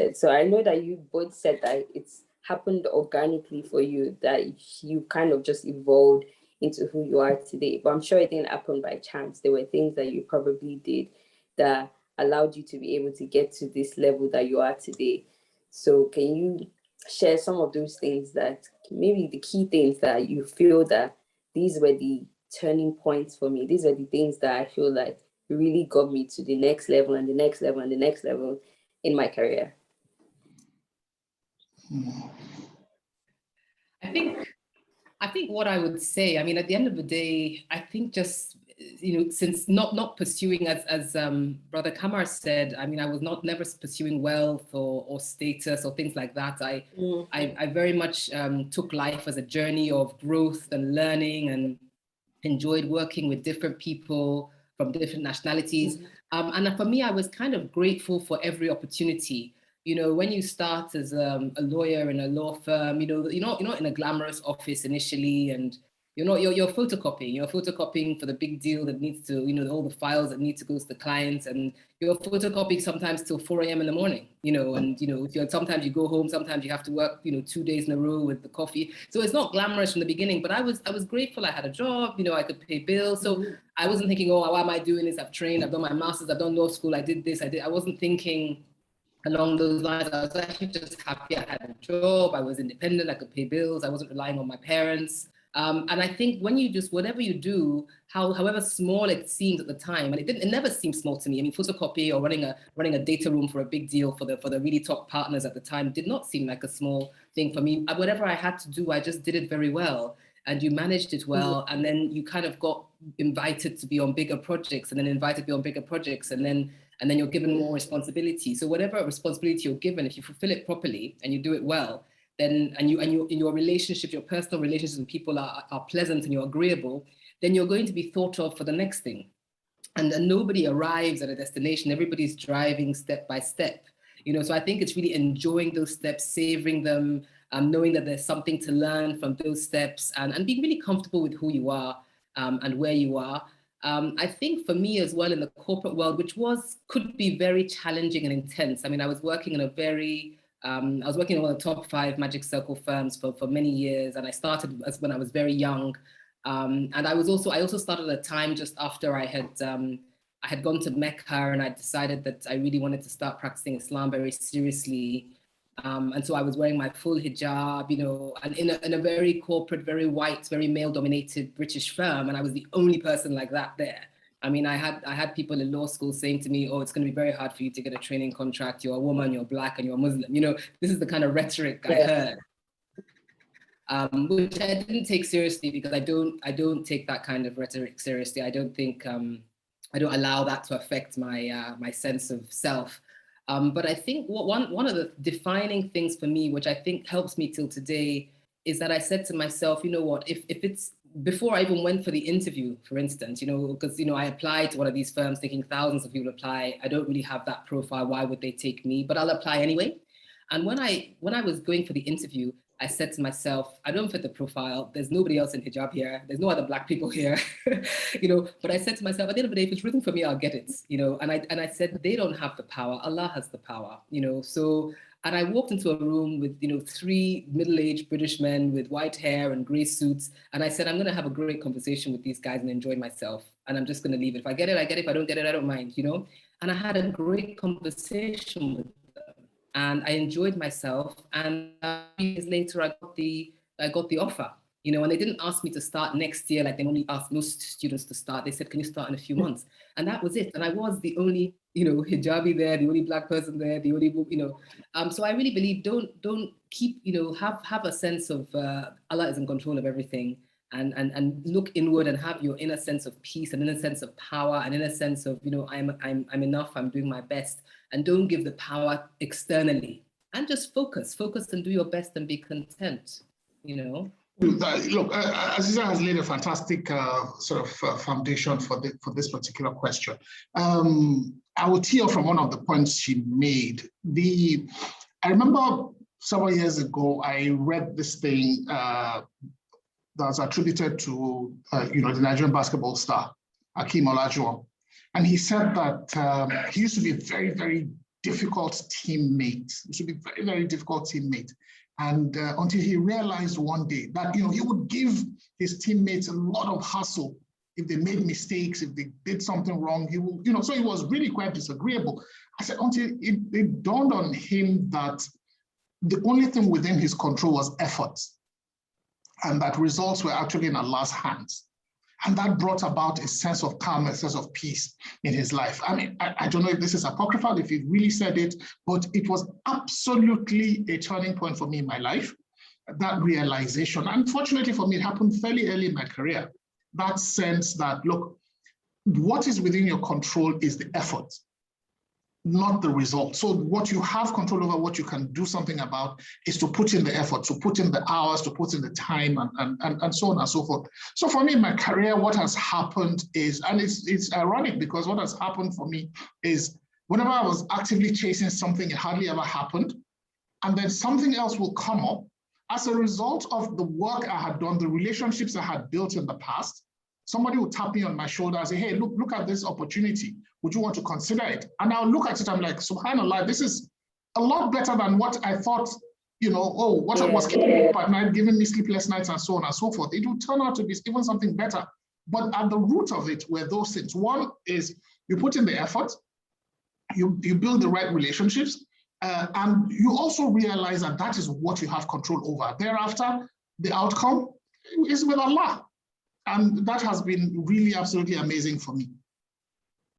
said. So I know that you both said that it's happened organically for you, that you kind of just evolved into who you are today. But I'm sure it didn't happen by chance. There were things that you probably did that allowed you to be able to get to this level that you are today. So can you share some of those things, that maybe the key things that you feel that these were the turning points for me? These are the things that I feel like really got me to the next level and the next level and the next level in my career. I think what I would say, I mean, at the end of the day, I think just, since not pursuing, as Brother Kamar said, I mean, I was never pursuing wealth or status or things like that. I very much took life as a journey of growth and learning, and enjoyed working with different people from different nationalities. And for me, I was kind of grateful for every opportunity. When you start as a lawyer in a law firm, you're not in a glamorous office initially, and you're photocopying for the big deal that needs to, all the files that need to go to the clients, and you're photocopying sometimes till 4 a.m. in the morning, and sometimes you go home, sometimes you have to work, 2 days in a row with the coffee. So it's not glamorous from the beginning, but I was grateful I had a job, I could pay bills. So I wasn't thinking, oh, why am I doing this? I've trained, I've done my master's, I've done law school, I did this, I wasn't thinking along those lines. I was actually just happy I had a job, I was independent, I could pay bills, I wasn't relying on my parents. And I think when you just, whatever you do, however small it seemed at the time, and it never seemed small to me. I mean, photocopy or running a data room for a big deal for the really top partners at the time did not seem like a small thing for me. Whatever I had to do, I just did it very well. And you managed it well, and then you kind of got invited to be on bigger projects, and then invited to be on bigger projects, and then you're given more responsibility. So whatever responsibility you're given, if you fulfill it properly and you do it well, then and your relationships, your personal relationships with people are pleasant and you're agreeable, then you're going to be thought of for the next thing. And nobody arrives at a destination. Everybody's driving step by step. So I think it's really enjoying those steps, savoring them, knowing that there's something to learn from those steps, and being really comfortable with who you are and where you are. I think for me as well in the corporate world, which could be very challenging and intense. I mean, I was working in I was working in one of the top 5 Magic Circle firms for many years, and I started when I was very young. And I also started at a time just after I had gone to Mecca, and I decided that I really wanted to start practicing Islam very seriously. And so I was wearing my full hijab, and in a very corporate, very white, very male-dominated British firm, and I was the only person like that there. I mean, I had people in law school saying to me, oh, it's going to be very hard for you to get a training contract. You're a woman, you're Black, and you're Muslim. This is the kind of rhetoric I heard, which I didn't take seriously, because I don't take that kind of rhetoric seriously. I don't think, I don't allow that to affect my sense of self. But I think one of the defining things for me, which I think helps me till today, is that I said to myself, you know what, if it's, before I even went for the interview, for instance, because, I applied to one of these firms thinking thousands of people apply. I don't really have that profile. Why would they take me? But I'll apply anyway. And when I was going for the interview, I said to myself, I don't fit the profile. There's nobody else in hijab here. There's no other Black people here, But I said to myself, at the end of the day, if it's written for me, I'll get it, And I said, they don't have the power. Allah has the power, So, and I walked into a room with, 3 middle-aged British men with white hair and gray suits. And I said, I'm going to have a great conversation with these guys and enjoy myself. And I'm just going to leave it. If I get it, I get it. If I don't get it, I don't mind, And I had a great conversation with them, and I enjoyed myself. And years later, I got the offer, and they didn't ask me to start next year like they normally ask most students to start. They said, can you start in a few months? And that was it. And I was the only, hijabi there, the only Black person there, the only, So I really believe don't keep, have a sense of Allah is in control of everything, and look inward and have your inner sense of peace and inner sense of power and inner sense of, I'm enough, I'm doing my best, and don't give the power externally, and just focus and do your best and be content, Look, Aziza has laid a fantastic foundation for this particular question. I will tee off from one of the points she made. I remember several years ago, I read this thing that was attributed to the Nigerian basketball star, Hakeem Olajuwon. And he said that he used to be a very, very difficult teammate. He used to be a very, very difficult teammate. And until he realized one day that, he would give his teammates a lot of hassle if they made mistakes, if they did something wrong, he will, so he was really quite disagreeable. I said, until it dawned on him that the only thing within his control was effort, and that results were actually in Allah's hands. And that brought about a sense of calm, a sense of peace in his life. I mean, I don't know if this is apocryphal, if he really said it, but it was absolutely a turning point for me in my life, that realization. Unfortunately for me, it happened fairly early in my career. That sense that, look, what is within your control is the effort, not the result. So what you have control over, what you can do something about, is to put in the effort, to put in the hours, to put in the time, and so on and so forth. So for me in my career, what has happened is, and it's ironic because what has happened for me is whenever I was actively chasing something, it hardly ever happened. And then something else will come up. As a result of the work I had done, the relationships I had built in the past, somebody would tap me on my shoulder and say, hey, look at this opportunity. Would you want to consider it? And I'll look at it, I'm like, SubhanAllah, this is a lot better than what I thought, what I was keeping me up at night, giving me sleepless nights and so on and so forth. It would turn out to be even something better. But at the root of it were those things. One is you put in the effort, you build the right relationships, and you also realize that that is what you have control over. Thereafter, the outcome is with Allah. And that has been really absolutely amazing for me.